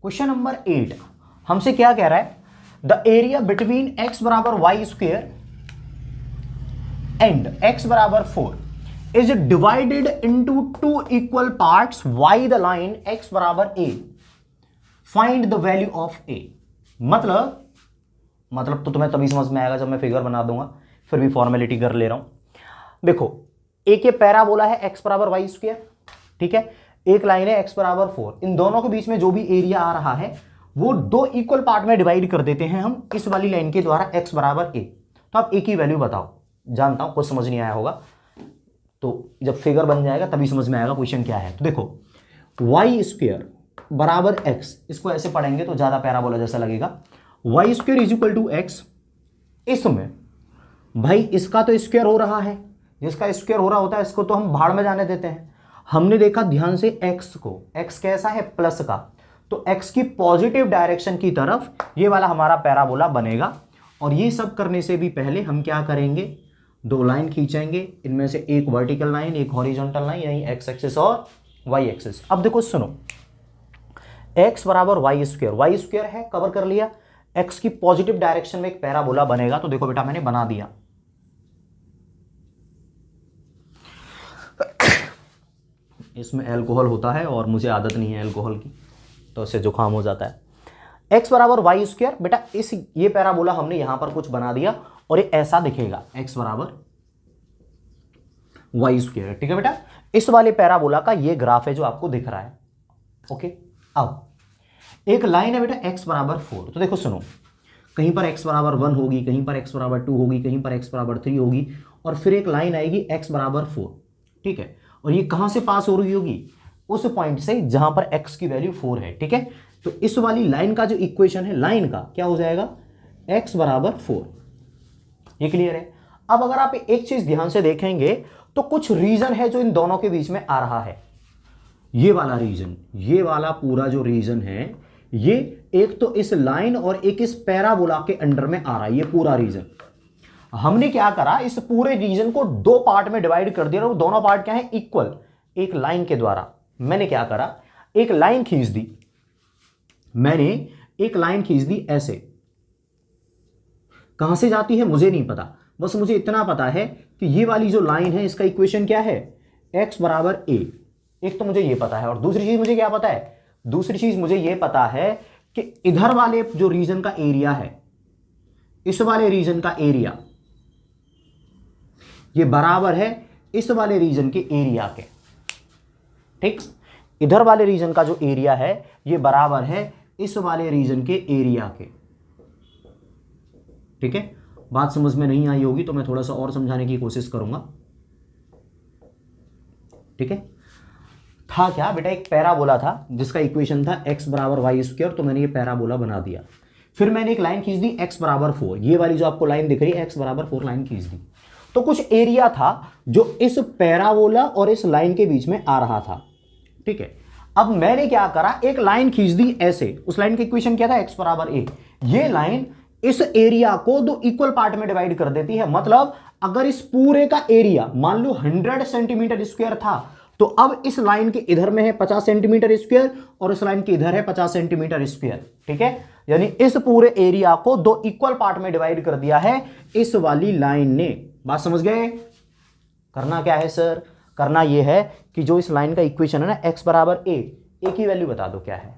Question number 8 हमसे क्या कह रहा है, द एरिया बिटवीन x बराबर वाई स्क्वेयर एंड x बराबर 4 is divided into two equal parts why the line x बराबर a, find the value of a। मतलब तो तुम्हें तभी समझ में आएगा जब मैं फिगर बना दूंगा, फिर भी फॉर्मेलिटी कर ले रहा हूं। देखो एक ये पैराबोला है x बराबर वाई स्क्वेयर, ठीक है, एक लाइन है x बराबर 4, इन दोनों के बीच में जो भी एरिया आ रहा है वो दो इक्वल पार्ट में डिवाइड कर देते हैं हम इस वाली लाइन के द्वारा x बराबर a। तो आप a की वैल्यू बताओ। जानता हूं कुछ समझ नहीं आया होगा, तो जब फिगर बन जाएगा तभी समझ में आएगा क्वेश्चन क्या है। तो देखो वाई स्क्वेयर बराबर x, इसको ऐसे पढ़ेंगे तो ज्यादा पैराबोला जैसा लगेगा। Y square is equal to X, इसमें भाई इसका तो स्क्वायर हो रहा है, जिसका स्क्वायर हो रहा होता है इसको तो हम भाड़ में जाने देते हैं। हमने देखा ध्यान से x को, x कैसा है प्लस का, तो x की पॉजिटिव डायरेक्शन की तरफ ये वाला हमारा पैराबोला बनेगा। और ये सब करने से भी पहले हम क्या करेंगे, दो लाइन खींचेंगे, इनमें से एक वर्टिकल लाइन एक हॉरिजॉन्टल लाइन, यानी x एक्सिस और y एक्सिस। अब देखो सुनो, x बराबर वाई स्क्वायर है, कवर कर लिया, x की पॉजिटिव डायरेक्शन में एक पैराबोला बनेगा। तो देखो बेटा मैंने बना दिया। इसमें अल्कोहल होता है और मुझे आदत नहीं है अल्कोहल की, तो इससे जुकाम हो जाता है। x बराबर वाई स्क्वायर, बेटा इस ये पैराबोला हमने यहां पर कुछ बना दिया और ये ऐसा दिखेगा x बराबर वाई स्क्वायर, ठीक है बेटा। इस वाले पैराबोला का ये ग्राफ है जो आपको दिख रहा है, ओके। अब एक लाइन है बेटा x बराबर 4, तो देखो सुनो, कहीं पर x बराबर 1 होगी, कहीं पर x बराबर 2 होगी, कहीं पर x बराबर 3 होगी, और फिर एक लाइन आएगी x बराबर 4, ठीक है। और ये कहां से पास हो रही होगी, उस पॉइंट से जहां पर x की वैल्यू 4 है, ठीक है। तो इस वाली लाइन का जो इक्वेशन है लाइन का क्या हो जाएगा, x बराबर 4। ये क्लियर है। अब अगर आप एक चीज ध्यान से देखेंगे तो कुछ रीजन है जो इन दोनों के बीच में आ रहा है। ये वाला रीजन, ये वाला पूरा जो रीजन है, ये एक तो इस लाइन और एक इस पैराबोला के अंडर में आ रहा है, ये पूरा रीजन। हमने क्या करा, इस पूरे रीजन को दो पार्ट में डिवाइड कर दिया, और दोनों पार्ट क्या है, इक्वल, एक लाइन के द्वारा। मैंने क्या करा, एक लाइन खींच दी, मैंने एक लाइन खींच दी ऐसे, कहां से जाती है मुझे नहीं पता, बस मुझे इतना पता है कि ये वाली जो लाइन है इसका इक्वेशन क्या है, x बराबर a। एक तो मुझे ये पता है, और दूसरी चीज मुझे क्या पता है, दूसरी चीज मुझे ये पता है कि इधर वाले जो रीजन का एरिया है, इस वाले रीजन का एरिया ये बराबर है इस वाले रीजन के एरिया के, ठीक। इधर वाले रीजन का जो एरिया है ये बराबर है इस वाले रीजन के एरिया के, ठीक है। बात समझ में नहीं आई होगी तो मैं थोड़ा सा और समझाने की कोशिश करूंगा, ठीक है। था क्या बेटा, एक पैराबोला था जिसका इक्वेशन था x बराबर वाई स्क्वायर, तो मैंने ये पैराबोला बना दिया। फिर मैंने एक लाइन खींच दी x बराबर 4, ये वाली जो आपको लाइन दिख रही है x बराबर 4 लाइन खींच दी। तो कुछ एरिया था जो इस पैराबोला और इस लाइन के बीच में आ रहा था, ठीक है। अब मैंने क्या करा, एक लाइन खींच दी ऐसे, उस लाइन का इक्वेशन क्या था, x बराबर a। ये लाइन इस एरिया को दो इक्वल पार्ट में डिवाइड कर देती है। मतलब अगर इस पूरे का एरिया मान लो 100 सेंटीमीटर स्क्वायर था, तो अब इस लाइन के इधर में है 50 सेंटीमीटर स्क्वायर और इस लाइन के इधर है 50 सेंटीमीटर स्क्वायर, ठीक है। यानी इस पूरे एरिया को दो इक्वल पार्ट में डिवाइड कर दिया है इस वाली लाइन ने। बात समझ गए। करना क्या है सर, करना यह है कि जो इस लाइन का इक्वेशन है ना x बराबर a की वैल्यू बता दो क्या है,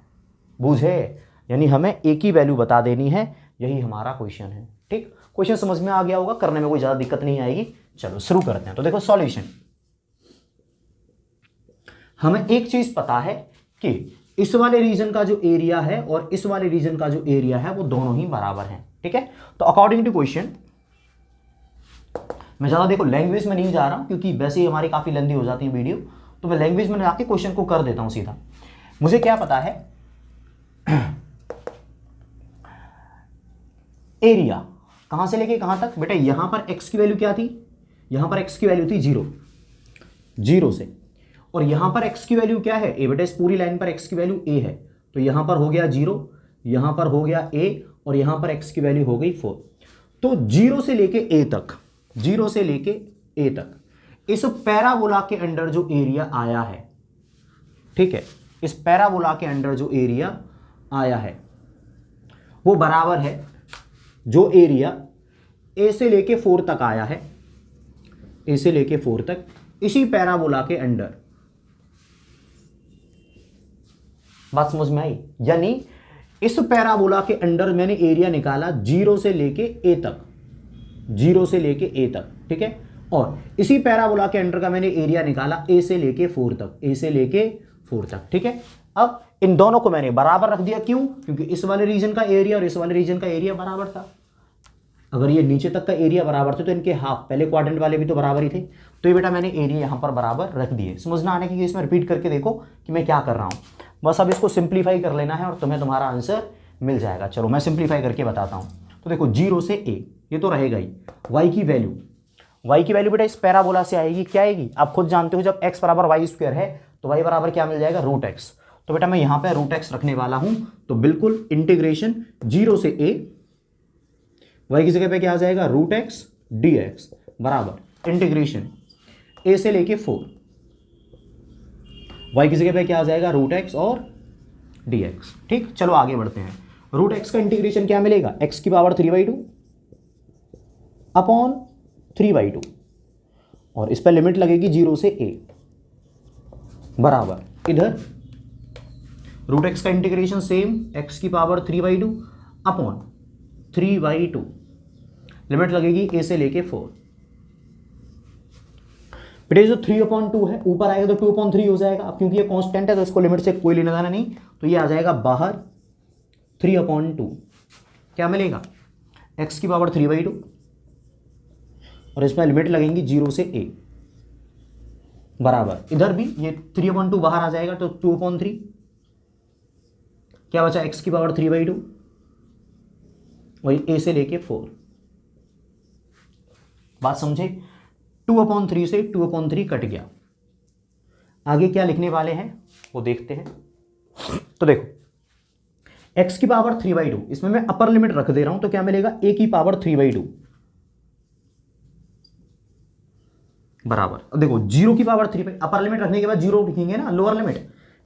बूझे, यानी हमें a की वैल्यू बता देनी है, यही हमारा क्वेश्चन है, ठीक। क्वेश्चन समझ में आ गया होगा, करने में कोई ज्यादा दिक्कत नहीं आएगी। चलो शुरू करते हैं। तो देखो सॉल्यूशन, हमें एक चीज पता है कि इस वाले रीजन का जो एरिया है और इस वाले रीजन का जो एरिया है वो दोनों ही बराबर हैं, ठीक है। तो अकॉर्डिंग टू क्वेश्चन, मैं ज्यादा देखो लैंग्वेज में नहीं जा रहा हूं क्योंकि वैसे ही हमारी काफी लंबी हो जाती है वीडियो, तो मैं लैंग्वेज में जाके क्वेश्चन को कर देता हूं सीधा। मुझे क्या पता है, एरिया कहां से लेके कहां तक, बेटा यहां पर x की वैल्यू क्या थी, यहां पर x की वैल्यू थी 0 से, और यहां पर x की वैल्यू क्या है a। बेटा इस पूरी लाइन पर x की वैल्यू a है, तो यहां पर हो गया 0, यहां पर हो गया a, और यहां पर x की वैल्यू हो गई 4। तो 0 से लेके a तक, 0 से लेके a तक इस पैराबोला के अंडर जो एरिया आया है, ठीक है, इस पैराबोला के अंडर जो एरिया आया है वो बराबर है जो एरिया ए से लेके 4 तक आया है, ए से लेके 4 तक इसी पैराबोला के अंडर। बात समझ में आई? यानी इस पैराबोला के अंडर मैंने एरिया निकाला 0 से लेके ए तक, 0 से लेके ए तक, ठीक है। और इसी पैराबोला के अंडर का मैंने एरिया निकाला ए से लेके 4 तक, ए से लेके 4 तक, ठीक है। अब इन दोनों को मैंने बराबर रख दिया, क्यों? क्योंकि इस वाले रीजन का एरिया और इस वाले रीजन का एरिया बराबर था। अगर ये नीचे तक का एरिया बराबर थे तो इनके हाफ, पहले क्वाड्रेंट वाले भी तो बराबर ही थे। तो ये बेटा मैंने एरिया यहां पर बराबर रख दिए। समझना आने की इसमें रिपीट करके देखो कि मैं क्या कर रहा हूं। बस अब इसको सिंप्लीफाई कर लेना है और तुम्हें तुम्हारा आंसर मिल जाएगा। चलो मैं सिंप्लीफाई करके बताता हूं। तो देखो 0 से a ये तो रहेगा ही। y की वैल्यू बेटा इस पैराबोला से आएगी, क्या आएगी? आप खुद जानते हो जब x बराबर वाई स्क्वायर है तो y बराबर क्या मिल जाएगा? √x। तो बेटा मैं यहां पे √x रखने वाला हूं। तो बिल्कुल इंटीग्रेशन 0 से a, y की जगह पे क्या आ जाएगा? √x dx बराबर इंटीग्रेशन a से लेके 4, y की जगह पे क्या आ जाएगा? √x और dx। ठीक, चलो आगे बढ़ते हैं। √x का इंटीग्रेशन क्या मिलेगा? x की पावर 3/2 अपॉन 3/2 और इस पर लिमिट लगेगी 0 से a बराबर इधर √x का इंटीग्रेशन सेम x की पावर 3/2 अपॉन 3/2 लिमिट लगेगी a से लेके 4। बेटे जो 3/2 है ऊपर आएगा तो 2/3 हो जाएगा। अब क्योंकि ये कांस्टेंट है तो इसको लिमिट से कोई लेना देना नहीं, तो ये आ जाएगा बाहर 3/2। क्या मिलेगा? x की पावर 3/2 और इसमें लिमिट लगेंगी 0 से a बराबर इधर भी ये 3/2 बाहर आ जाएगा तो 2/3। क्या बचा? x की पावर 3/2 वही a से लेके 4। बात समझे? 2/3 से 2/3 कट गया। आगे क्या लिखने वाले हैं वो देखते हैं। तो देखो x की पावर 3/2 इसमें मैं अपर लिमिट रख दे रहा हूं तो क्या मिलेगा? a की पावर 3/2 बराबर। अब देखो 0 की पावर 3/2 अपर लिमिट रखने के बाद 0 लिखेंगे ना, लोअर लिमिट।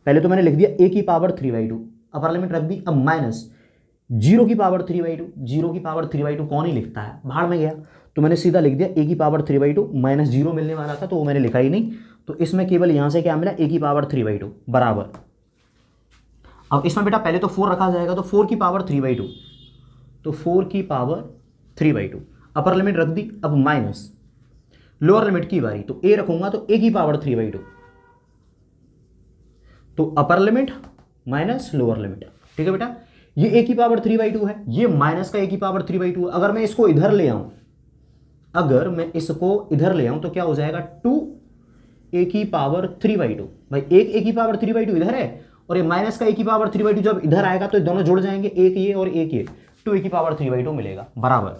पहले तो मैंने लिख दिया a की पावर 3/2 अपर लिमिट रख दी। अब माइनस 0 की पावर 3/2, 0 की पावर 3/2 कौन ही लिखता है, भाड़ में गया। तो मैंने सीधा लिख दिया a की पावर 3/2 माइनस 0 मिलने वाला था तो वो मैंने लिखा ही नहीं। तो इसमें केवल यहां से क्या मिला? a की पावर 3/2 बराबर। अब इसमें बेटा पहले तो 4 रखा जाएगा तो 4 की पावर 3/2, तो 4 की पावर 3/2 अपर लिमिट रख दी। अब माइनस लोअर लिमिट की बारी, तो a रखूंगा तो a की पावर 3/2, तो upper limit minus lower limit. ठीक है बेटा, ये a की पावर 3/2 है, ये माइनस का a की पावर 3/2 है। अगर मैं इसको इधर ले आऊं, अगर मैं इसको इधर ले आऊं तो क्या हो जाएगा? 2a की पावर 3/2। भाई एक a की पावर 3/2 इधर है और ये माइनस का a की पावर 3/2 जब इधर आएगा तो दोनों जुड़ जाएंगे, एक ये और एक ये, 2a की पावर 3/2 मिलेगा बराबर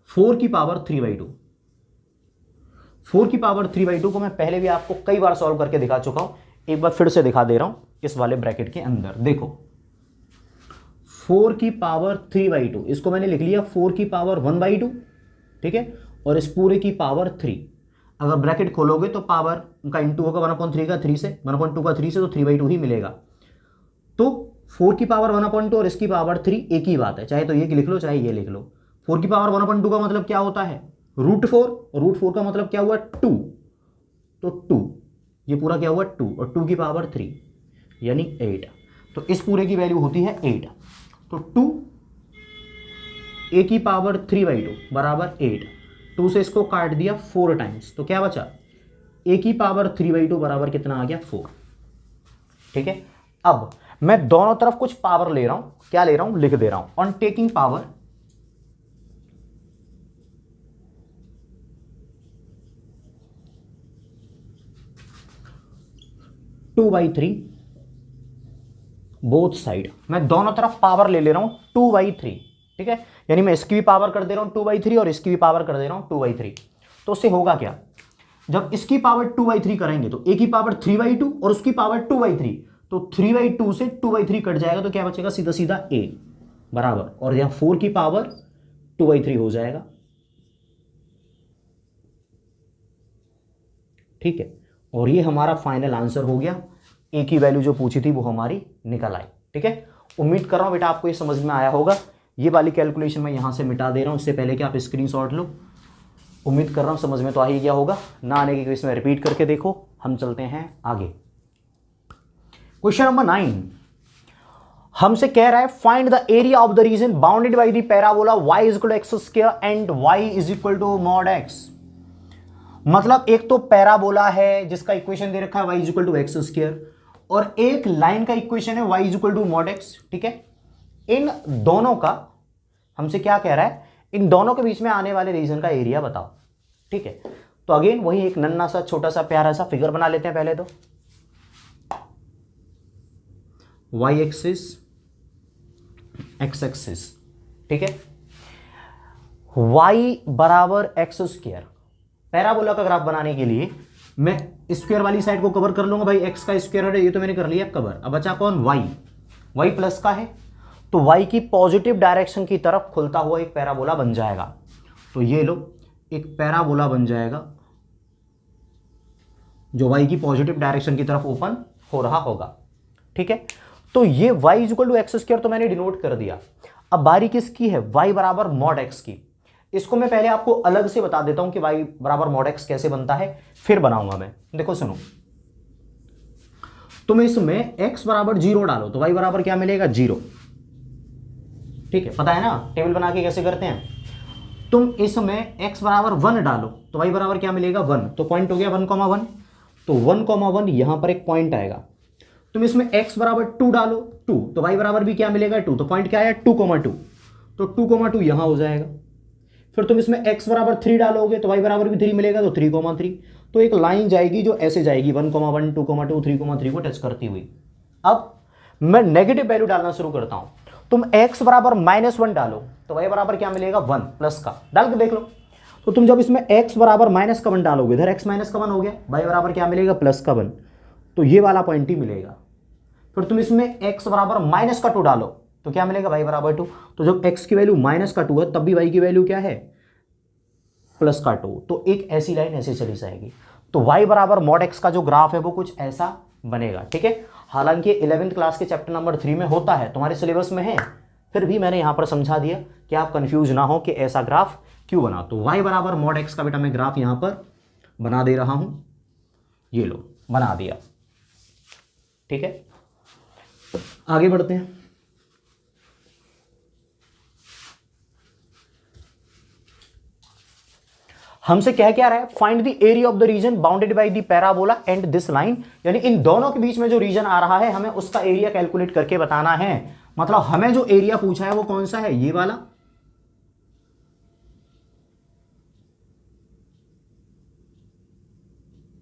4 की पावर 3/2। 4 की पावर 3/2 को मैं पहले भी आपको कई बार सॉल्व करके दिखा चुका हूं, एक बार फिर से दिखा दे रहा हूं इस वाले ब्रैकेट के अंदर। देखो 4 की पावर 3/2 इसको मैंने लिख लिया 4 की पावर 1/2, ठीक है, और इस पूरे की पावर 3। अगर ब्रैकेट खोलोगे तो पावर का इंटू होगा 1/3 का 3 से, 1/2 का 3 से, तो 3/2 ही मिलेगा। तो 4 की पावर 1/2 और इसकी पावर 3 एक ही बात है, चाहे तो ये लिख लो चाहे ये लिख लो। 4 की पावर 1/2 का मतलब क्या होता है? √4, √4 का मतलब क्या हुआ? 2, तो 2 ये पूरा क्या हुआ? 2 और 2 की पावर 3 यानी 8। तो इस पूरे की वैल्यू होती है 8। तो 2 a की पावर 3/2 बराबर 8। 2 से इसको काट दिया 4 टाइम्स, तो क्या बचा? a की पावर 3/2 बराबर कितना आ गया? 4। ठीक है, अब मैं दोनों तरफ कुछ पावर ले रहा हूं, क्या ले रहा हूं? लिख दे रहा हूं on taking power 2/3 both side. मैं दोनों तरफ पावर ले रहा हूं 2/3, ठीक है, यानी मैं इसकी भी पावर कर दे रहा हूं 2/3 और इसकी भी पावर कर दे रहा हूं 2/3। तो उससे होगा क्या? जब इसकी पावर 2/3 करेंगे तो a की पावर 3/2 और उसकी पावर 2/3, तो 3/2 से 2/3 कट जाएगा तो क्या बचेगा? सीधा सीधा a बराबर, और यहां 4 की पावर 2/3 हो जाएगा। ठीक है, और ये हमारा फाइनल आंसर हो गया। a की वैल्यू जो पूछी थी वो हमारी निकल आई। ठीक है, उम्मीद कर रहा हूं बेटा आपको ये समझ में आया होगा। ये वाली कैलकुलेशन मैं यहां से मिटा दे रहा हूं, इससे पहले कि आप स्क्रीनशॉट लो। उम्मीद कर रहा हूं समझ में तो आ ही गया होगा, ना आने की केस में रिपीट करके देखो। हम चलते हैं आगे। क्वेश्चन नंबर 9 हमसे कह रहा है find the area of the region bounded by the parabola y is equal to x square and y is equal to mod x। मतलब एक तो पैराबोला है जिसका इक्वेशन दे रखा है y is equal to x square, और एक line का इक्वेशन है y is equal to mod x। ठीक है, इन दोनों का हमसे क्या कह रहा है, इन दोनों के बीच में आने वाले रीजन का एरिया बताओ। ठीक है, तो अगेन वही एक नन्ना सा छोटा सा प्यारा सा फिगर बना लेते हैं पहले तो। y एक्सिस x एक्सिस, ठीक है, y बराबर एक्स स्क्वायर। पैराबोला का ग्राफ बनाने के लिए मैं स्क्वायर वाली साइड को कवर कर लूंगा भाई, x का स्क्वायर है ये तो मैंने कर लिया कवर। अब बचा कौन, y प्लस का है, तो y की पॉजिटिव डायरेक्शन की तरफ खुलता हुआ एक पैराबोला बन जाएगा। तो ये लो एक पैराबोला बन जाएगा जो y की पॉजिटिव डायरेक्शन की तरफ ओपन हो रहा होगा। ठीक है, तो ये y is equal to x square तो मैंने डिनोट कर दिया। अब बारी किसकी है, y बराबर मॉड x की। इसको मैं पहले आपको अलग से बता देता हूं कि y बराबर मॉड x कैसे बनता है, फिर बनाऊंगा मैं। देखो सुनो, तुम इसमें x बराबर 0 डालो तो y बराबर क्या मिलेगा, 0। ठीक है, पता है ना टेबल बना के कैसे करते हैं। तुम इसमें x बराबर 1 डालो तो y बराबर क्या मिलेगा, 1। तो पॉइंट हो गया 1,1, तो 1,1 यहां पर एक पॉइंट आएगा। तुम इसमें x बराबर 2 डालो 2, तो y बराबर भी क्या मिलेगा, 2। तो पॉइंट क्या आया, 2,2, तो 2,2 यहां हो जाएगा। फिर तुम इसमें x बराबर 3 डालोगे तो y बराबर भी 3 मिलेगा, तो 3,3। तो एक लाइन जाएगी जो ऐसे जाएगी 1,1 2,2 3,3 को टच करती हुई। अब मैं नेगेटिव वैल्यू डालना शुरू करता हूं। तुम x बराबर -1 डालो तो y बराबर क्या मिलेगा, 1 प्लस का। डाल के देख लो, तो तुम जब इसमें x बराबर -1 डालोगे, इधर x -1 हो गया, y बराबर क्या मिलेगा, +1, तो ये वाला पॉइंट ही मिलेगा। फिर तुम इसमें x बराबर -2 डालो तो क्या मिलेगा, y बराबर 2। तो जब x की वैल्यू -2 है तब भी y की वैल्यू क्या है, +2। तो एक ऐसी लाइन ऐसे चली जाएगी। तो y बराबर मॉड x का जो ग्राफ है वो कुछ ऐसा बनेगा। ठीक है, हालांकि 11th क्लास के चैप्टर नंबर 3 में होता है, तुम्हारे सिलेबस में है, फिर भी मैंने यहां पर समझा दिया कि आप कंफ्यूज ना हो कि ऐसा ग्राफ क्यों बना। तो y बराबर मॉड x का बेटा मैं ग्राफ यहां पर बना दे रहा हूं, ये लो बना दिया। ठीक है, आगे बढ़ते हैं। हमसे क्या रहा है, find the area of the region bounded by the parabola and this line, यानी इन दोनों के बीच में जो रीजन आ रहा है हमें उसका एरिया कैलकुलेट करके बताना है। मतलब हमें जो एरिया पूछा है वो कौन सा है, ये वाला,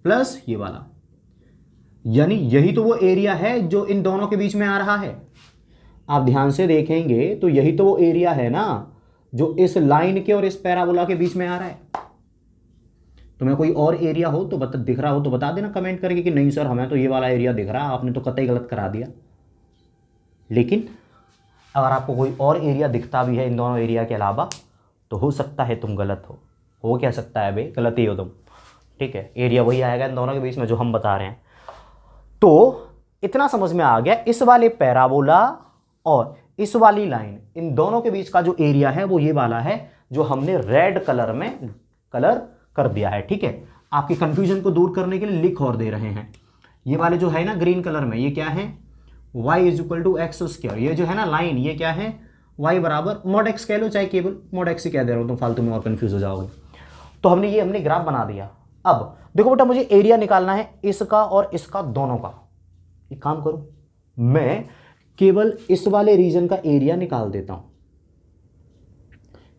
प्लस ये वाला, यानी यही तो वो एरिया है जो इन दोनों के बीच में आ रहा है। आप ध्यान से देखेंगे तो यही तो वो एरिया है ना जो इस लाइन के और इस पैराबोला के बीच में आ रहा है। तुम्हें कोई और एरिया हो तो दिख रहा हो तो बता देना कमेंट करके कि नहीं सर हमें तो ये वाला एरिया दिख रहा है, आपने तो कतई गलत करा दिया। लेकिन अगर आपको कोई और एरिया दिखता भी है इन दोनों एरिया के अलावा तो हो सकता है तुम गलत हो क्या सकता है भाई, गलत ही हो तुम। ठीक है, एरिया वही आएगा इन दोनों के बीच में जो हम बता रहे हैं। तो इतना समझ में आ गया, इस वाले पैराबोला और इस वाली लाइन, इन दोनों के बीच का जो एरिया है वो ये वाला है जो हमने रेड कलर में कलर कर दिया है। ठीक है, आपकी कंफ्यूजन को दूर करने के लिए लिख और दे रहे हैं। ये वाले जो है ना ग्रीन कलर में, ये क्या है, y is equal to x square. ये जो है ना लाइन, ये क्या है, y बराबर मॉड x कह लो, चाहे केवल मॉड x ही कह दे रहा हूं, तुम फालतू में और कंफ्यूज हो जाओगे। तो हमने ग्राफ बना दिया। अब देखो बेटा, मुझे एरिया निकालना है इसका और इसका दोनों का। एक काम करो, मैं केवल इस वाले रीजन का एरिया निकाल देता हूं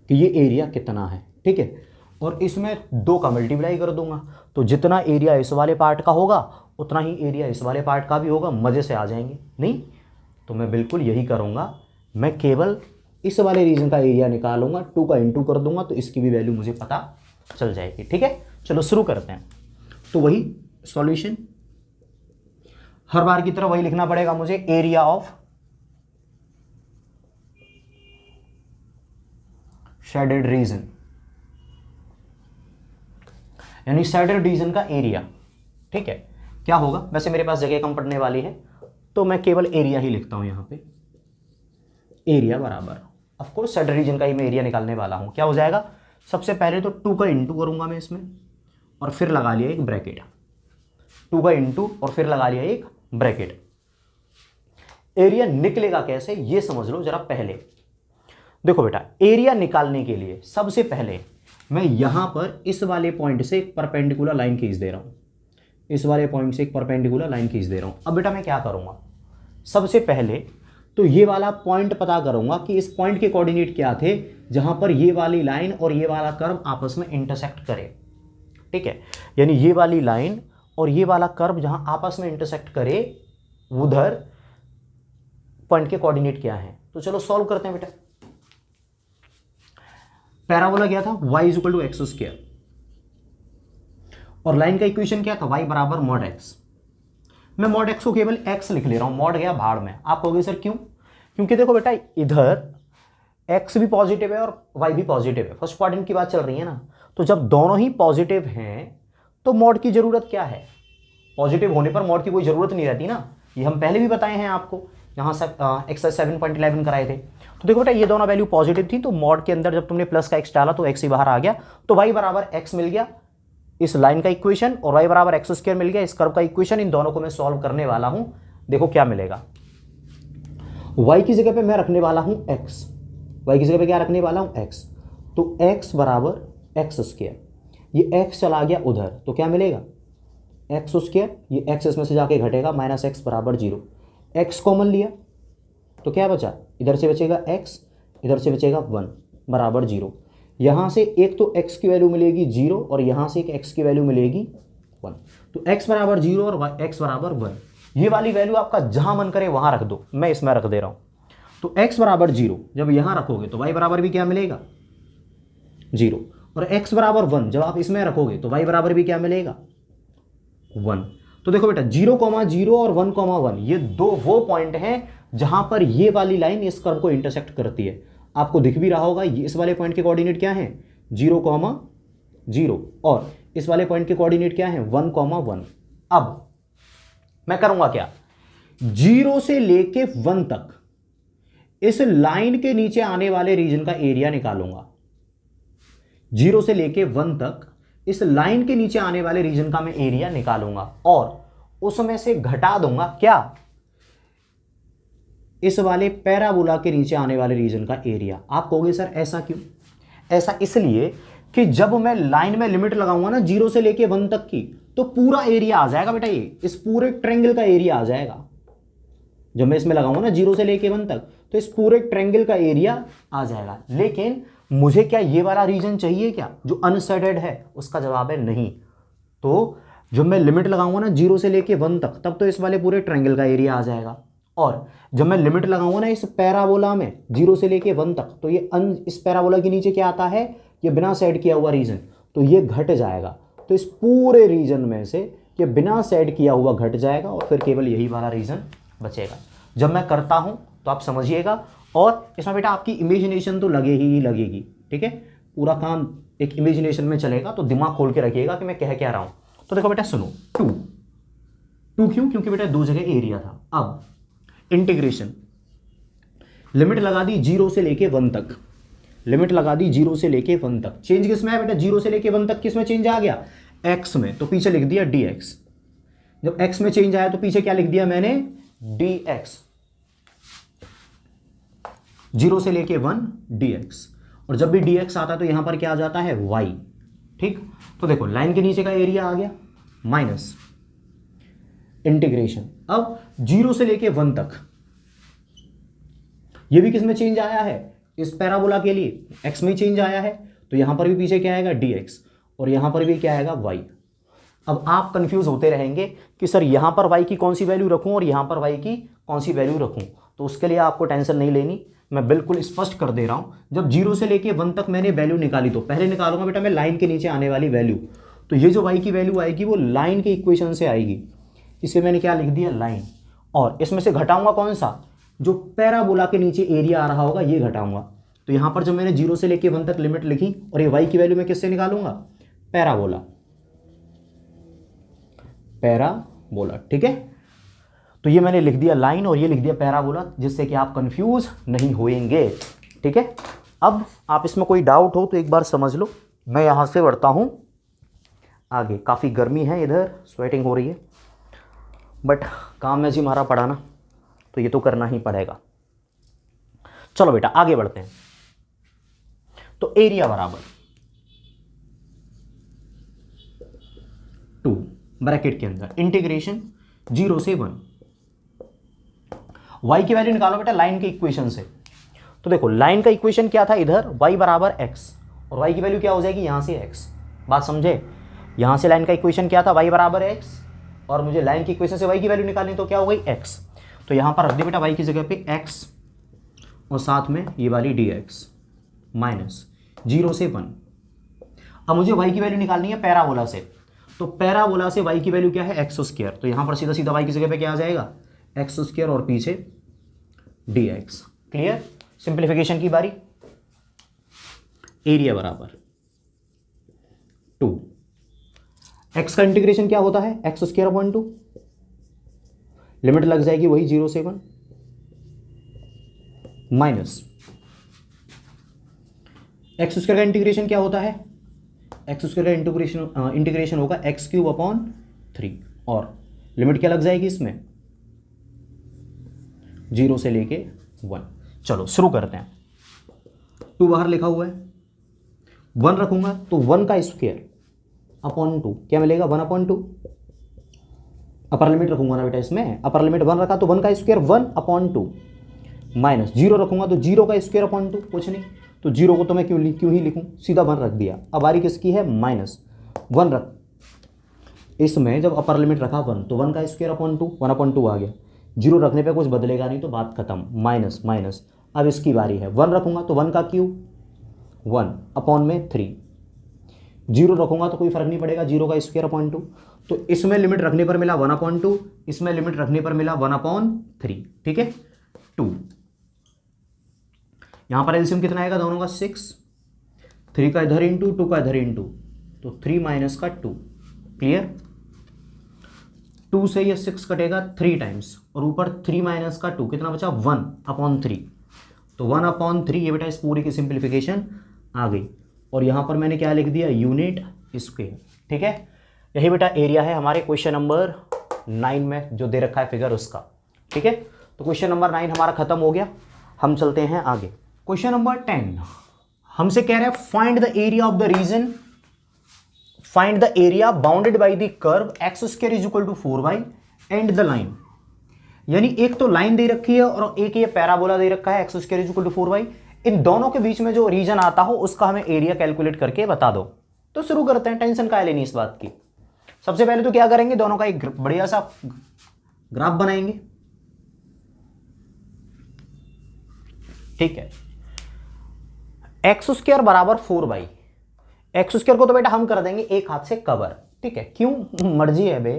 कि ये एरिया कितना है। ठीक है, और इसमें 2 का मल्टीप्लाई कर दूंगा, तो जितना एरिया इस वाले पार्ट का होगा उतना ही एरिया इस वाले पार्ट का भी होगा। मजे से आ जाएंगे नहीं, तो मैं बिल्कुल यही करूंगा, मैं केवल इस वाले रीजन का एरिया निकालूंगा, 2 का इंटू कर दूंगा तो इसकी भी वैल्यू मुझे पता चल जाएगी। ठीक है, चलो शुरू करते हैं। तो वही सॉल्यूशन, हर बार की तरह वही लिखना पड़ेगा मुझे, एरिया ऑफ शेडेड रीजन, यानी शेडेड रीजन का एरिया। ठीक है, क्या होगा, वैसे मेरे पास जगह कम पड़ने वाली है तो मैं केवल एरिया ही लिखता हूं यहां पे, एरिया बराबर, ऑफ कोर्स सेड रीजन का ही मैं एरिया निकालने वाला हूं। क्या हो जाएगा, सबसे पहले तो 2 का इंटू करूंगा मैं इसमें, और फिर लगा लिया एक ब्रैकेट, 2 का इंटू और फिर लगा लिया एक ब्रैकेट। एरिया निकलेगा कैसे ये समझ लो जरा पहले। देखो बेटा, एरिया निकालने के लिए सबसे पहले मैं यहां पर इस वाले पॉइंट से एक परपेंडिकुलर लाइन खींच दे रहा हूं, इस वाले पॉइंट से एक परपेंडिकुलर लाइन खींच दे रहा हूं। अब बेटा मैं क्या करूंगा, सबसे पहले तो ये वाला पॉइंट पता करूंगा कि इस पॉइंट के कोऑर्डिनेट क्या थे जहां पर ये वाली लाइन और ये वाला कर्व आपस में इंटरसेक्ट करे। ठीक है, यानी ये वाली लाइन और ये वाला कर्व जहां आपस में इंटरसेक्ट करे उधर पॉइंट के कोऑर्डिनेट क्या है। तो चलो सॉल्व करते हैं बेटा। पैराबोला क्या था, y is equal to x square, और लाइन का इक्वेशन क्या था, y बराबर मॉड एक्स। मैं मॉड एक्स को केवल x लिख ले रहा हूं, मॉड गया भाड़ में। आप कहोगे सर क्यों, क्योंकि देखो बेटा इधर x भी पॉजिटिव है और y भी पॉजिटिव है, फर्स्ट क्वाड्रेंट की बात चल रही है ना। तो जब दोनों ही पॉजिटिव हैं तो मॉड की जरूरत क्या है, पॉजिटिव होने पर मॉड की कोई जरूरत नहीं रहती ना, ये हम पहले भी बताए हैं आपको, यहाँ से एक्सरसाइज 7.11 कराए थे। तो देखो बेटा ये दोनों वैल्यू पॉजिटिव थी, तो मॉड के अंदर जब तुमने प्लस का x डाला तो x ही बाहर आ गया, तो y बराबर x मिल गया इस लाइन का इक्वेशन, और y बराबर एक्स स्क्वायर मिल गया इस कर्व का इक्वेशन। इन दोनों को मैं सॉल्व करने वाला हूं, देखो क्या मिलेगा। y की जगह पे मैं रखने वाला हूं x, y की जगह पे क्या रखने वाला हूं x, तो x बराबर एक्स स्क्वायर, ये x चला गया उधर तो क्या मिलेगा एक्स स्क्वायर, ये x इसमें से जाके घटेगा माइनस एक्स बराबर 0, x कॉमन लिया तो क्या बचा, इधर से बचेगा x, इधर से बचेगा 1 बराबर 0। यहाँ से एक तो x की वैल्यू मिलेगी 0 और यहाँ से एक x की वैल्यू मिलेगी 1, तो x बराबर 0 और x बराबर 1। ये वाली वैल्यू आपका जहां मन करे वहां रख दो, मैं इसमें रख दे रहा हूं। तो x बराबर 0 जब यहां रखोगे तो y बराबर भी क्या मिलेगा 0, और x बराबर 1 जब आप इसमें रखोगे तो y बराबर भी क्या मिलेगा 1। तो देखो बेटा 0,0 और 1,1 ये दो वो पॉइंट हैं जहां पर ये वाली लाइन इस कर्व को इंटरसेक्ट करती है। आपको दिख भी रहा होगा ये इस वाले पॉइंट के कोऑर्डिनेट क्या है 0,0 और इस वाले पॉइंट के कोऑर्डिनेट क्या है 1,1। अब मैं करूंगा क्या, 0 से लेके 1 तक इस लाइन के नीचे आने वाले रीजन का एरिया निकालूंगा। 0 से लेके 1 तक इस लाइन के नीचे आने वाले रीजन का मैं एरिया निकालूंगा और उसमें से घटा दूंगा क्या, इस वाले पैराबोला के नीचे आने वाले रीजन का एरिया। आप कहोगे सर ऐसा क्यों, ऐसा इसलिए कि जब मैं लाइन में लिमिट लगाऊंगा ना 0 से लेके 1 तक की, तो पूरा एरिया आ जाएगा बेटा, ये इस पूरे ट्रायंगल का एरिया आ जाएगा। जब मैं इसमें लगाऊंगा ना 0 से लेके 1 तक तो इस पूरे ट्रायंगल का एरिया आ जाएगा। लेकिन मुझे क्या ये वाला रीजन चाहिए क्या जो अनसेडेड है, उसका जवाब है नहीं। तो जब मैं लिमिट लगाऊंगा ना 0 से लेके 1 तक तब तो इस वाले पूरे ट्रायंगल का एरिया आ जाएगा, और जब मैं लिमिट लगाऊंगा ना इस पैराबोला में 0 से लेके 1 तक तो ये इस पैराबोला के नीचे क्या आता है, ये बिना सेड किया हुआ रीजन, तो ये घट जाएगा। तो इस पूरे रीजन में से ये बिना सेड किया हुआ घट जाएगा और फिर केवल यही वाला रीजन बचेगा। जब मैं करता हूं तो आप समझिएगा, और इसमें बेटा आपकी इमेजिनेशन तो लगेगी ही लगेगी। ठीक है, पूरा काम एक इमेजिनेशन में चलेगा, तो दिमाग खोल के रखिएगा कि मैं कह क्या रहा हूं। तो देखो बेटा सुनो, 2 क्यों, क्योंकि बेटा 2 जगह एरिया था। अब इंटीग्रेशन, लिमिट लगा दी 0 से लेके 1 तक, लिमिट लगा दी 0 से लेके 1 तक। चेंज किस में है बेटा, 0 से लेके 1 तक किस में चेंज आ गया, x में, तो पीछे लिख दिया dx। जब x में चेंज आया तो पीछे क्या लिख दिया मैंने, dx। 0 से लेके 1 dx, और जब भी dx आता है तो यहां पर क्या आ जाता है y। ठीक, तो देखो लाइन के नीचे का एरिया आ गया माइनस इंटीग्रेशन। अब 0 से लेके 1 तक ये भी किस में चेंज आया है, इस पैराबोला के लिए x में चेंज आया है, तो यहां पर भी पीछे क्या आएगा dx, और यहां पर भी क्या आएगा y। अब आप कंफ्यूज होते रहेंगे कि सर यहां पर y की कौन सी वैल्यू रखूं और यहां पर y की कौन सी वैल्यू रखूं। तो उसके लिए आपको टेंशन नहीं लेनी, मैं बिल्कुल स्पष्ट कर दे रहा हूं। जब 0 से लेके 1 तक मैंने वैल्यू निकाली तो पहले निकालूंगा बेटा मैं लाइन के नीचे आने वाली वैल्यू, तो ये जो y की वैल्यू आएगी वो लाइन के इक्वेशन से आएगी, इसे मैंने क्या लिख दिया लाइन, और इसमें से घटाऊंगा कौन सा, जो पैराबोला के नीचे एरिया आ रहा होगा ये घटाऊंगा। तो यहां पर जब मैंने 0 से लेके 1 तक लिमिट लिखी और ये y की वैल्यू मैं किससे निकालूंगा, पैराबोला, पैराबोला। ठीक है, तो ये मैंने लिख दिया लाइन और ये लिख दिया पैराबोला, जिससे कि आप कंफ्यूज नहीं होएंगे। ठीक है, अब आप इसमें कोई डाउट हो तो एक बार समझ लो। मैं यहाँ से बढ़ता हूँ आगे। काफ़ी गर्मी है इधर, स्वेटिंग हो रही है, बट काम है जी हमारा पढ़ाना, तो ये तो करना ही पड़ेगा। चलो बेटा आगे बढ़ते हैं। तो एरिया बराबर 2 ब्रैकेट के अंदर इंटीग्रेशन 0 से 1, y की वैल्यू निकालो बेटा लाइन के इक्वेशन से। तो देखो लाइन का इक्वेशन क्या था इधर, y बराबर x, और y की वैल्यू क्या हो जाएगी यहां से x। बात समझे, यहां से लाइन का इक्वेशन क्या था, y बराबर x, और मुझे लाइन की इक्वेशन से y की वैल्यू निकालनी, तो क्या हो गई x। तो यहां पर रख दिया बेटा y की जगह पे x, और साथ में ये वाली dx माइनस 0 से 1। अब मुझे y की वैल्यू निकालनी है पैराबोला से, तो पैराबोला से y की वैल्यू क्या है एक्स स्क्वायर, तो यहां पर सीधा सीधा y की जगह पे क्या आ जाएगा एक्स स्क्वायर और पीछे dx। क्लियर, सिंप्लीफिकेशन की बारी। एरिया बराबर 2, x का इंटीग्रेशन क्या होता है एक्स स्क्वायर अपॉन 2, लिमिट लग जाएगी वही 0 से 1, माइनस एक्स स्क्वायर का इंटीग्रेशन क्या होता है, एक्स स्क्वायर का इंटीग्रेशन होगा एक्स क्यूब अपॉन 3, और लिमिट क्या लग जाएगी इसमें 0 से लेके 1। चलो शुरू करते हैं। 2 बाहर लिखा हुआ है, 1 रखूंगा तो 1 का स्क्वायर अपॉन 2 क्या मिलेगा 1 अपॉन 2। अपर लिमिट रखूंगा ना बेटा इसमें, अपर लिमिट 1 रखा तो 1 का स्क्वायर 1 अपॉन 2, माइनस 0 रखूंगा तो 0 का स्क्वायर अपॉन 2, कुछ नहीं, तो 0 को तो मैं क्यों ही लिखूं, सीधा 1 रख दिया। अब बारी किसकी है माइनस 1 रख, इसमें जब अपर लिमिट रखा 1 तो 1 का स्क्वायर अपॉन 2, 1 अपॉन 2 आ गया, 0 रखने पे कुछ बदलेगा नहीं तो बात खत्म, माइनस माइनस। अब इसकी बारी है 1 रखूंगा तो 1 का क्यूब 1 अपॉन में 3, 0 रखूंगा तो कोई फर्क नहीं पड़ेगा, 0 का स्क्वायर अपॉन 2, तो इसमें लिमिट रखने पर मिला 1 अपॉन 2, इसमें लिमिट रखने पर मिला 1 अपॉन 3। ठीक है, 2 यहां पर एलसीएम कितना आएगा दोनों का 6, 3 का इधर इंटू 2 का इधर इंटू, तो 3 माइनस का 2। क्लियर, 2 से ये 6 कटेगा 3 टाइम्स, और ऊपर 3 माइनस का 2 कितना बचा 1 अपॉन 3, तो 1 अपॉन 3। ये बेटा इस पूरी की सिंप्लीफिकेशन आ गई, और यहां पर मैंने क्या लिख दिया यूनिट स्क्वायर। ठीक है, यही बेटा एरिया है हमारे क्वेश्चन नंबर 9 में जो दे रखा है फिगर उसका। ठीक है, तो क्वेश्चन नंबर 9 हमारा खत्म हो गया, हम चलते हैं आगे। क्वेश्चन नंबर 10 हमसे कह रहे हैं find the area of the region, find the area bounded by the curve x square is equal to 4y and the line. यानी एक तो लाइन दे रखी है और एक ये पैराबोला दे रखा है x square is equal to 4y, इन दोनों के बीच में जो रीजन आता हो उसका हमें एरिया कैलकुलेट करके बता दो। तो शुरू करते हैं, टेंशन काहे लेनी इस बात की। सबसे पहले तो क्या करेंगे, दोनों का एक बढ़िया सा ग्राफ बनाएंगे। ठीक है, एक्स स्क्वायर बराबर 4y, एक्स स्क्वायर को तो बेटा हम कर देंगे एक हाथ से कवर। ठीक है, क्यों मर्जी है बे,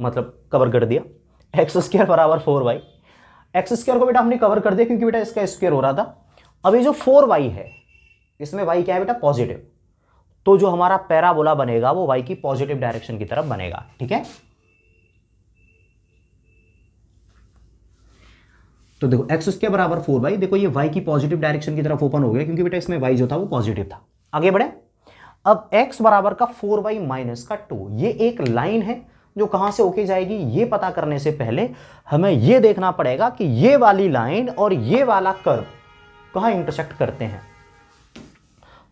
मतलब कवर कर दिया। एक्स स्क्वायर बराबर 4y, एक्स स्क्वायर को बेटा हमने कवर कर दिया क्योंकि बेटा इसका स्क्वायर हो रहा था। अभी जो 4y है इसमें y क्या है बेटा पॉजिटिव, तो जो हमारा पैराबोला बनेगा वो y की पॉजिटिव डायरेक्शन की तरफ बनेगा। ठीक है, तो देखो एक्स स्क्वायर बराबर 4y, देखो ये y की पॉजिटिव डायरेक्शन की तरफ ओपन हो गया क्योंकि बेटा इसमें y जो था वो पॉजिटिव था। आगे बढ़े, अब x बराबर का 4y माइनस का 2, ये एक लाइन है जो कहां से होके जाएगी, ये पता करने से पहले हमें ये देखना पड़ेगा कि ये वाली लाइन और ये वाला कर्व कहां इंटरसेक्ट करते हैं।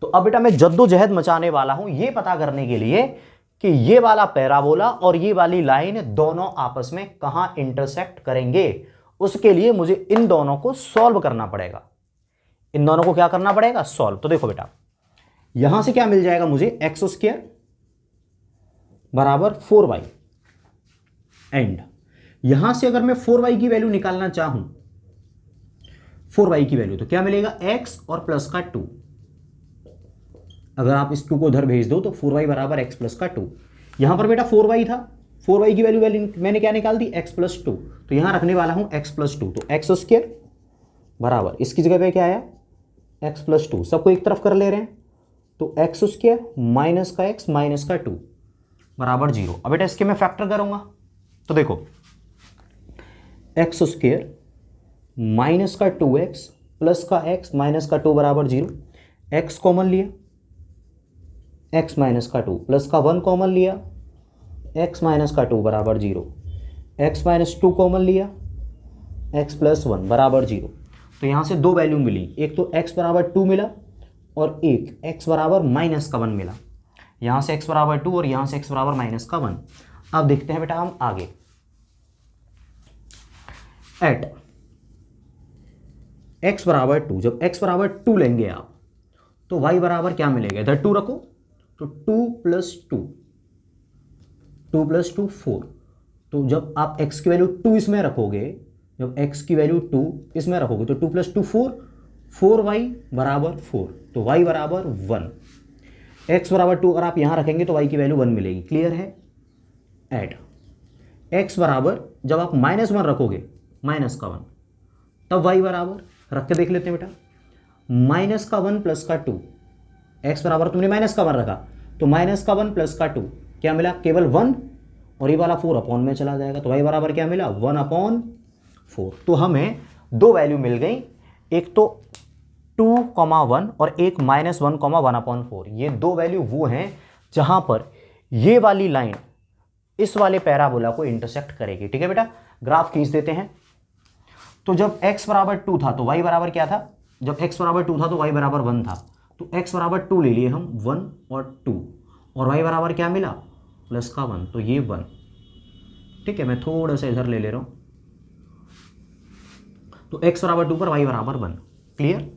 तो अब बेटा मैं जद्दोजहद मचाने वाला हूं ये पता करने के लिए कि ये वाला पैराबोला और ये वाली लाइन दोनों आपस में कहां इंटरसेक्ट करेंगे। उसके लिए मुझे इन दोनों को सॉल्व करना पड़ेगा, इन दोनों को क्या करना पड़ेगा सॉल्व। तो देखो बेटा यहां से क्या मिल जाएगा मुझे, एक्स स्क्वायर बराबर 4y, एंड यहां से अगर मैं 4y की वैल्यू निकालना चाहूं, 4y की वैल्यू, तो क्या मिलेगा x और प्लस का 2। अगर आप इस 2 को उधर भेज दो तो 4y बराबर x प्लस का 2। यहां पर बेटा 4y था, 4y की वैल्यू मैंने क्या निकाल दी x प्लस 2, तो यहां रखने वाला हूं x प्लस 2, तो एक्स स्क्वायर बराबर इसकी जगह पे क्या आया x प्लस 2, सबको एक तरफ कर ले रहे हैं, तो एक्स स्क्वायर माइनस का x माइनस का 2 बराबर 0। अब बेटा इसके मैं फैक्टर करूंगा, तो देखो एक्स स्क्वेयर माइनस का 2x प्लस का x माइनस का 2 बराबर 0, x कॉमन लिया, x माइनस का 2 प्लस का 1 कॉमन लिया, x माइनस का 2 बराबर 0, x माइनस 2 कॉमन लिया, x प्लस 1 बराबर 0। तो यहाँ से दो वैल्यू मिली, एक तो x बराबर 2 मिला और एक x बराबर माइनस का 1 मिला। यहाँ से x बराबर 2 और यहाँ से x बराबर माइनस का 1। अब देखते हैं बेटा हम आगे, एट x बराबर 2, जब x बराबर 2 लेंगे आप तो y बराबर क्या मिलेगा, इधर 2 रखो तो 2 प्लस 2, 2 प्लस 2 4। तो जब आप x की वैल्यू 2 इसमें रखोगे, जब x की वैल्यू 2 इसमें रखोगे तो 2 प्लस 2 4, 4y बराबर 4, तो y बराबर 1। x बराबर 2 अगर आप यहाँ रखेंगे तो y की वैल्यू 1 मिलेगी। क्लियर है? ऐड x बराबर, जब आप -1 रखोगे माइनस का 1, तब y बराबर, रख के देख लेते हैं बेटा, माइनस का 1 प्लस का 2, x बराबर तुमने माइनस का 1 रखा तो माइनस का 1 प्लस का 2 क्या मिला, केवल 1, और ये वाला 4 अपॉन में चला जाएगा, तो y बराबर क्या मिला, 1/4। तो हमें दो वैल्यू मिल गई, एक तो 2,1 और एक -1,1/4। ये दो वैल्यू वो हैं जहां पर ये वाली लाइन इस वाले पैराबोला को इंटरसेक्ट करेगी। ठीक है बेटा, ग्राफ खींच देते हैं। तो जब x बराबर 2 था तो y बराबर क्या था, जब x बराबर 2 था तो y बराबर 1 था, तो x बराबर 2 ले लिए हम, 1 और 2, और y बराबर क्या मिला, प्लस का 1, तो ये 1। ठीक है, मैं थोड़ा सा इधर ले ले रहा हूं, तो x बराबर 2 पर y बराबर 1। क्लियर?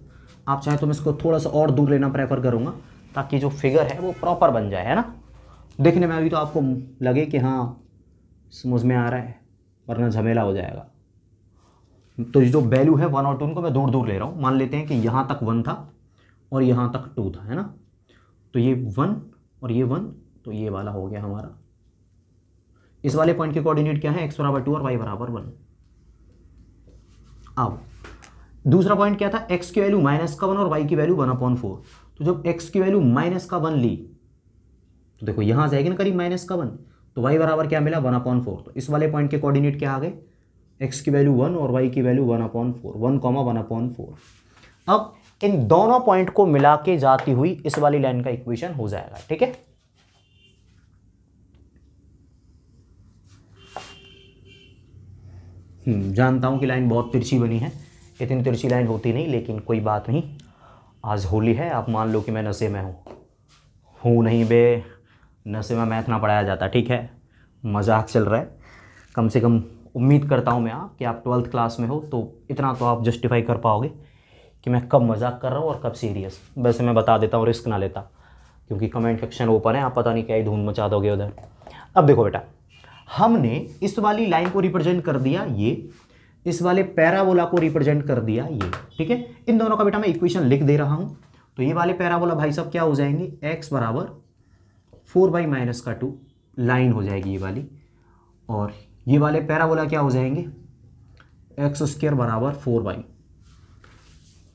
आप चाहें तो मैं इसको थोड़ा सा और दूर लेना प्रेफर करूंगा ताकि जो फिगर है वो प्रॉपर बन जाए, है ना, देखने में अभी तो आपको लगे कि हाँ समझ में आ रहा है, वरना झमेला हो जाएगा। तो जो वैल्यू है 1 और 2 उनको मैं दूर दूर ले रहा हूँ। मान लेते हैं कि यहाँ तक 1 था और यहाँ तक 2 था, है ना, तो ये 1 और ये 1, तो ये वाला हो गया हमारा। इस वाले पॉइंट के कोऑर्डिनेट क्या है, x बराबर 2 और y बराबर 1। अब दूसरा पॉइंट क्या था, x की वैल्यू -1 और y की वैल्यू 1/4। तो जब x की वैल्यू -1 ली तो देखो यहाँ जाएगी ना करीब -1, तो y बराबर क्या मिला, 1/4। तो इस वाले पॉइंट के कोऑर्डिनेट क्या आ गए, x की वैल्यू 1 और y की वैल्यू 1/4, 1,1/4। अब इन दोनों पॉइंट को मिला के जाती हुई इस वाली लाइन का इक्वेशन हो जाएगा। ठीक है, जानता हूं कि लाइन बहुत तिरछी बनी है, इतनी तिरछी लाइन होती नहीं, लेकिन कोई बात नहीं, आज होली है, आप मान लो कि मैं नशे में हूँ नहीं बे, नशे में मैथ ना पढ़ाया जाता। ठीक है, मजाक चल रहा है, कम से कम उम्मीद करता हूँ मैं कि आप 12th क्लास में हो तो इतना तो आप जस्टिफाई कर पाओगे कि मैं कब मजाक कर रहा हूँ और कब सीरियस। वैसे मैं बता देता हूँ, रिस्क ना लेता, क्योंकि कमेंट सेक्शन ओपन है, आप पता नहीं क्या ही धूम मचा दोगे उधर। अब देखो बेटा, हमने इस वाली लाइन को रिप्रेजेंट कर दिया ये, इस वाले पैराबोला को रिप्रेजेंट कर दिया ये। ठीक है, इन दोनों का बेटा मैं इक्वेशन लिख दे रहा हूँ। तो ये वाले पैराबोला भाई साहब क्या हो जाएंगे, x बराबर 4/-2 लाइन हो जाएगी ये वाली, और ये वाले पैराबोला क्या हो जाएंगे, x² बराबर 4/।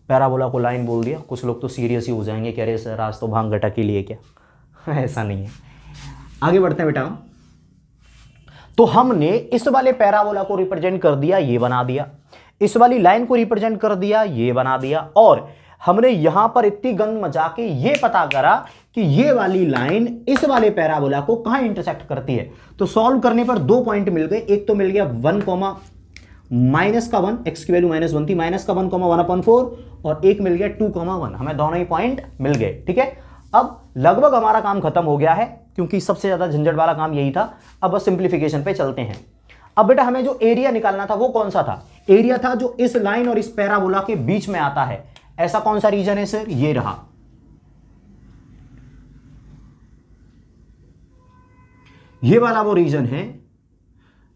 पैराबोला को लाइन बोल दिया, कुछ लोग तो सीरियस ही हो जाएंगे, कह रहे सर आज तो भांग गटा के लिए क्या ऐसा नहीं है। आगे बढ़ते हैं बेटा, तो हमने इस वाले पैराबोला को रिप्रेजेंट कर दिया, ये बना दिया, इस वाली लाइन को रिप्रेजेंट कर दिया, ये बना दिया, और हमने यहां पर इतनी गंद मचा के ये पता करा कि ये वाली लाइन इस वाले पैराबोला को कहां इंटरसेक्ट करती है। तो सॉल्व करने पर दो पॉइंट मिल गए, एक तो मिल गया 1, -1, x की वैल्यू -1 थी, -1,1/4, और एक मिल गया 2,1, हमें दोनों ही पॉइंट मिल गए। ठीक है, अब लगभग हमारा काम खत्म हो गया है, क्योंकि सबसे ज्यादा झंझट वाला काम यही था। अब बस सिंप्लीफिकेशन पे चलते हैं। अब बेटा हमें जो एरिया निकालना था वो कौन सा था, एरिया था जो इस लाइन और इस पैराबोला के बीच में आता है। ऐसा कौन सा रीजन है सर, ये रहा, ये वाला वो रीजन है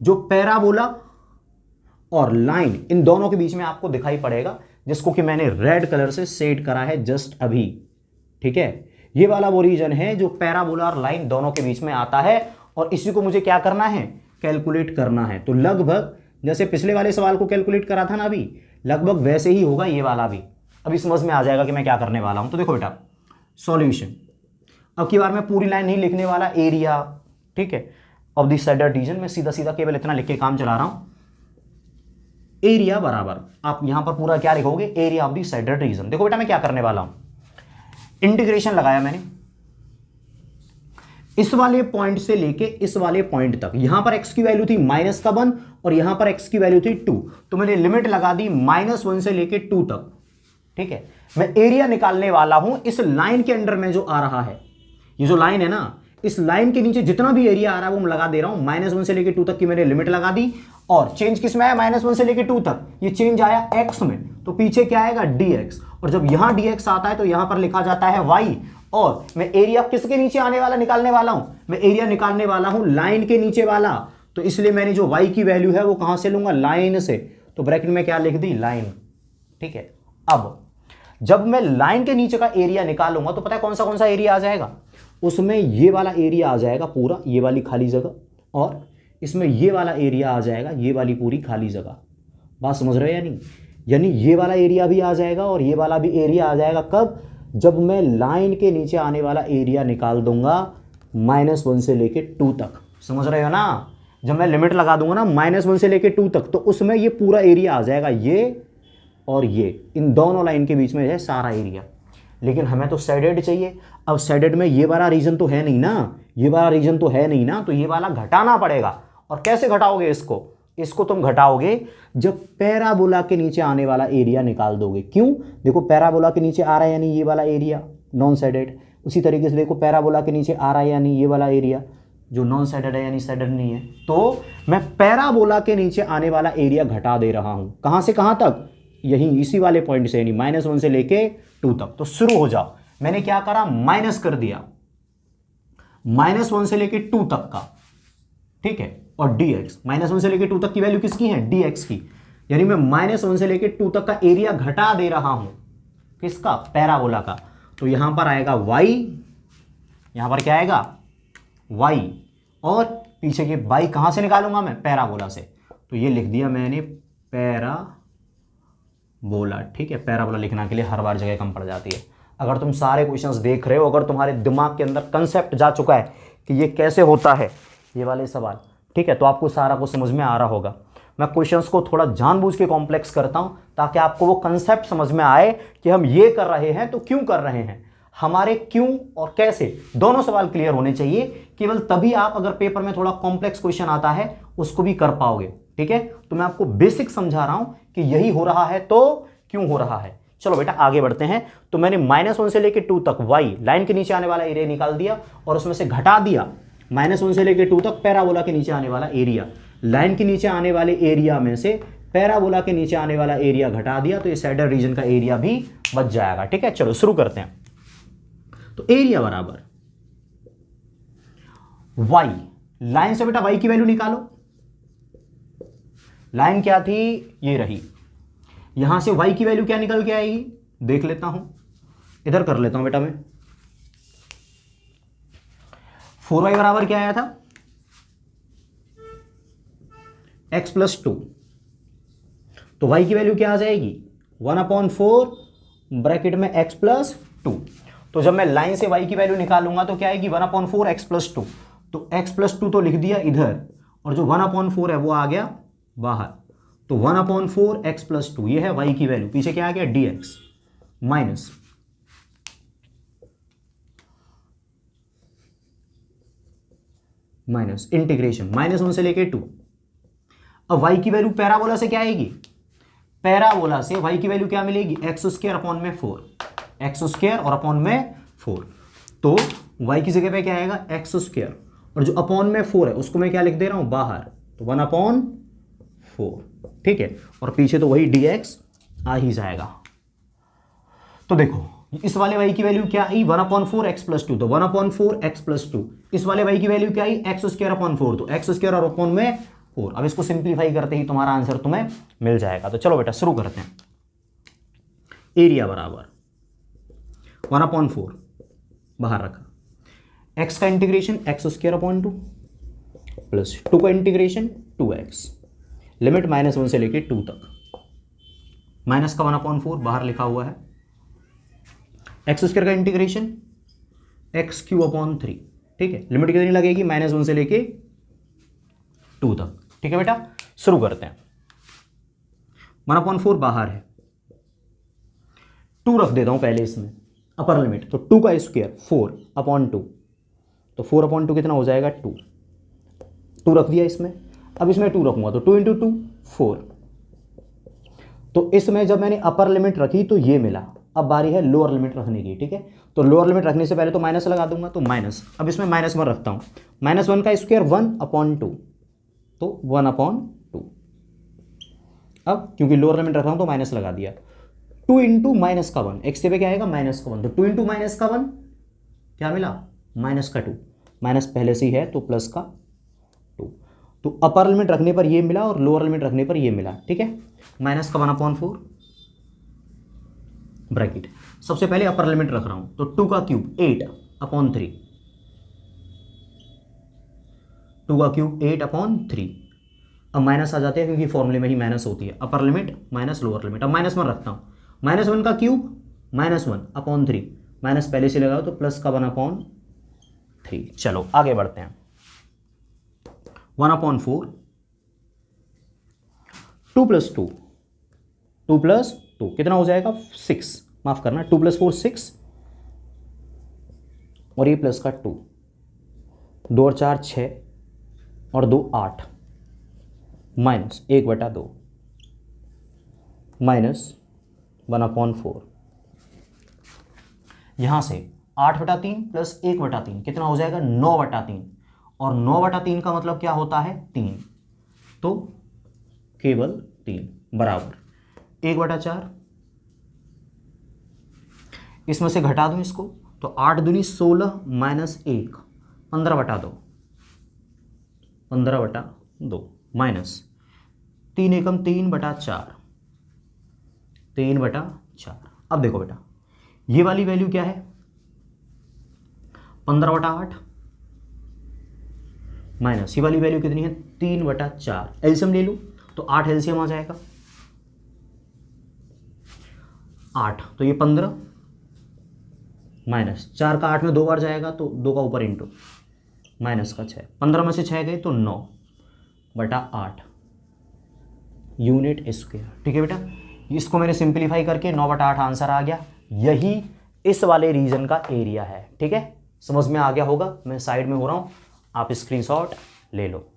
जो पैराबोला और लाइन इन दोनों के बीच में आपको दिखाई पड़ेगा, जिसको कि मैंने रेड कलर से शेड करा है जस्ट अभी। ठीक है, ये वाला वो रीजन है जो पैराबोला और लाइन दोनों के बीच में आता है, और इसी को मुझे क्या करना है, कैलकुलेट करना है। तो लगभग जैसे पिछले वाले सवाल को कैलकुलेट करा था ना अभी, लगभग वैसे ही होगा ये वाला भी। अभी समझ में आ जाएगा कि मैं क्या करने वाला हूं। तो देखो बेटा, सॉल्यूशन, अब की बार मैं पूरी लाइन नहीं लिखने वाला, एरिया, ठीक है, ऑफ दिस साइड रीजन, मैं सीधा सीधा केवल इतना लिख के काम चला रहा हूं। एरिया बराबर, आप यहां पर पूरा क्या लिखोगे, area of the shaded region. देखो बेटा मैं क्या करने वाला हूं, इंटीग्रेशन लगाया मैंने इस वाले पॉइंट से लेके इस वाले पॉइंट तक। यहां पर x की वैल्यू थी -1 और यहां पर x की वैल्यू थी 2, तो मैंने लिमिट लगा दी -1 से लेके 2 तक। ठीक है, मैं एरिया निकालने वाला हूं इस लाइन के अंडर में जो आ रहा है, ये जो लाइन है ना, इस लाइन के नीचे जितना भी एरिया आ रहा है वो मैं लगा दे रहा हूं। -1 से लेके 2 तक की मैंने लिमिट लगा दी, और चेंज किस में आया, -1 से लेके 2 तक, ये चेंज आया x में, तो पीछे क्या आएगा dx, और जब यहां dx आता है तो यहां पर लिखा जाता है y। और मैं एरिया किसके नीचे आने वाला निकालने वाला हूं, मैं एरिया निकालने वाला हूं लाइन के नीचे वाला, तो इसलिए मैंने जो y की वैल्यू है वो कहां से लूंगा, लाइन से, तो ब्रैकेट में क्या लिख दी, लाइन। ठीक है, अब जब मैं लाइन के नीचे का एरिया निकालूंगा तो पता है कौन सा एरिया आ जाएगा, उसमें ये वाला एरिया आ जाएगा पूरा, ये वाली खाली जगह, और इसमें ये वाला एरिया आ जाएगा, ये वाली पूरी खाली जगह। बात समझ रहे हो या नहीं, यानी ये वाला एरिया भी आ जाएगा और ये वाला भी एरिया आ जाएगा। कब, जब मैं लाइन के नीचे आने वाला एरिया निकाल दूंगा -1 से लेके 2 तक। समझ रहे हो ना, जब मैं लिमिट लगा दूंगा ना -1 से लेके 2 तक, तो उसमें ये पूरा एरिया आ जाएगा, ये और ये, इन दोनों लाइन के बीच में है सारा एरिया। लेकिन हमें तो साइडेड चाहिए। अब साइडेड में ये वाला रीजन तो है नहीं ना, ये वाला रीजन तो है नहीं ना, तो ये वाला घटाना पड़ेगा। और कैसे घटाओगे इसको तुम घटाओगे जब पैराबोला के नीचे आने वाला एरिया निकाल दोगे। क्यों, देखो पैराबोला के नीचे आ रहा है यानी ये वाला एरिया नॉन साइडेड, उसी तरीके से देखो पैराबोला के नीचे आ रहा है यानी ये वाला एरिया जो नॉन साइडेड है यानी साइडेड नहीं है, तो मैं पैराबोला के नीचे आने वाला एरिया घटा दे रहा हूं। कहां से कहां तक, यही इसी वाले पॉइंट से, यानी -1 से लेके 2 तक। तो शुरू हो जाओ, मैंने क्या करा, माइनस कर दिया -1 से लेके 2 तक का। ठीक है, और dx, -1 से लेके 2 तक की वैल्यू किसकी है, dx की, यानी मैं -1 से लेके 2 तक का एरिया घटा दे रहा हूं, किसका, पैराबोला का। तो यहां पर आएगा y, यहां पर क्या आएगा y, और पीछे के y कहां से निकालूंगा मैं, पैराबोला से। तो ये लिख दिया मैंने पैराबोला। ठीक है, पैराबोला लिखने के लिए हर बार जगह कम पड़ जाती है। अगर तुम सारे क्वेश्चंस देख रहे हो, अगर तुम्हारे दिमाग के अंदर कंसेप्ट जा चुका है कि ये कैसे होता है ये वाले सवाल, ठीक है, तो आपको सारा कुछ समझ में आ रहा होगा। मैं क्वेश्चंस को थोड़ा जानबूझ के कॉम्प्लेक्स करता हूं ताकि आपको वो कंसेप्ट समझ में आए कि हम ये कर रहे हैं तो क्यों कर रहे हैं, हमारे क्यों और कैसे दोनों सवाल क्लियर होने चाहिए। केवल तभी आप, अगर पेपर में थोड़ा कॉम्प्लेक्स क्वेश्चन आता है उसको भी कर पाओगे। ठीक है, तो मैं आपको बेसिक समझा रहा हूं कि यही हो रहा है तो क्यों हो रहा है। चलो बेटा आगे बढ़ते हैं। तो मैंने -1 से लेके 2 तक y लाइन के नीचे आने वाला एरिया निकाल दिया और उसमें से घटा दिया -1 से लेके 2 तक पैराबोला के नीचे आने वाला एरिया। लाइन के नीचे आने वाले एरिया में से पैराबोला के नीचे आने वाला एरिया घटा दिया, तो ये साइडर रीजन का एरिया भी बच जाएगा। ठीक है, चलो शुरू करते हैं। तो एरिया बराबर y, लाइन से बेटा y की वैल्यू निकालो। लाइन क्या थी, ये रही। यहां से y की वैल्यू क्या निकल के आएगी, देख लेता हूं, इधर कर लेता हूं बेटा मैं। 4y बराबर क्या आया था, x + 2, तो y की वैल्यू क्या आ जाएगी 1/4 ब्रैकेट में x + 2। तो जब मैं लाइन से y की वैल्यू निकालूंगा तो क्या आएगी 1/4 x + 2, तो x + 2 तो लिख दिया इधर, और जो 1/4 है वो आ गया बाहर, तो 1/4 x + 2 ये है y की वैल्यू। पीछे क्या आ गया dx माइनस इंटीग्रेशन -1 से लेके 2। अब y की वैल्यू पैराबोला से क्या आएगी, पैराबोला से y की वैल्यू क्या मिलेगी x² और अपॉन में 4। तो y की जगह पे क्या आएगा x², और जो अपॉन में 4 है उसको मैं क्या लिख दे रहा हूं बाहर, तो 1/4। ठीक है, और पीछे तो वही dx आ ही जाएगा। तो देखो इस वाले y की वैल्यू क्या आई 1/4 x + 2, तो 1/4 x + 2। इस वाले y की वैल्यू क्या आई x²/4, तो x² और अपॉन में 4। अब इसको सिंप्लीफाई करते ही तुम्हारा आंसर तुम्हें मिल जाएगा। तो चलो बेटा शुरू करते हैं। एरिया बराबर 1/4 बाहर रखा, x का इंटीग्रेशन x²/2 प्लस 2 का इंटीग्रेशन 2x, लिमिट -1 से लेके 2 तक, माइनस का 1/4 बाहर लिखा हुआ है, x² का इंटीग्रेशन x³ 3। ठीक है, लिमिट कितनी लगेगी -1 से लेके 2 तक। ठीक है बेटा, शुरू करते हैं। 1/4 बाहर है, 2 रख देता हूं पहले इसमें अपर लिमिट, तो 2 का स्क्वायर 4/2, तो 4/2 कितना हो जाएगा 2 रख दिया इसमें। अब इसमें 2 रखूंगा तो 2 × 2 4, तो इसमें जब मैंने अपर लिमिट रखी तो ये मिला। अब बारी है लोअर लिमिट रखने की, ठीक है। तो लोअर लिमिट रखने से पहले तो माइनस लगा दूंगा, तो माइनस, अब इसमें -1 रखता हूं, -1 का स्क्वायर 1/2, तो 1/2। अब क्योंकि लोअर लिमिट रख रहा हूं तो माइनस लगा दिया, 2 × -1, एक्स पे क्या आएगा -1, तो 2 × -1 क्या मिला -2, माइनस पहले से ही है तो प्लस का 2, तो अपर लिमिट रखने पर ये मिला और लोअर लिमिट रखने पर ये मिला, ठीक है। -1/4 ब्रैकेट, सबसे पहले अपर लिमिट रख रहा हूं, तो 2 का क्यूब 8/3, 2 का क्यूब 8/3। अब माइनस आ जाते हैं क्योंकि फॉर्मूले में ही माइनस होती है, upper limit minus lower limit. अब -1 रखता हूं, -1 का क्यूब -1/3, माइनस पहले से लगाओ तो प्लस का 1/3। चलो आगे बढ़ते हैं, 1/4, 2 + 2, 2 + 2 कितना हो जाएगा 6, माफ करना, 2 + 4 6, और ये प्लस का 2, 2 और 4 6, और 2 8, -1/2, -1/4। यहां से 8/3 + 1/3 कितना हो जाएगा 9/3, और 9/3 का मतलब क्या होता है 3, तो केवल 3 बराबर 1/4। इसमें से घटा दूं इसको, तो 8 दूनी 16 -1 15/2, 15/2 माइनस 3 एकम 3/4, 3/4। अब देखो बेटा ये वाली वैल्यू क्या है 15/8, माइनस ये वाली वैल्यू कितनी है 3/4। एलसीएम ले लो तो 8 एलसीएम आ जाएगा 8, तो ये 15, माइनस 4 का 8 में 2 बार जाएगा तो 2 का ऊपर इंटू, माइनस का 6, 15 में से 6 गए तो 9/8 यूनिट स्क्वायर, ठीक है बेटा। इसको मैंने सिंप्लीफाई करके 9/8 आंसर आ गया, यही इस वाले रीजन का एरिया है, ठीक है। समझ में आ गया होगा, मैं साइड में हो रहा हूं, आप स्क्रीनशॉट ले लो।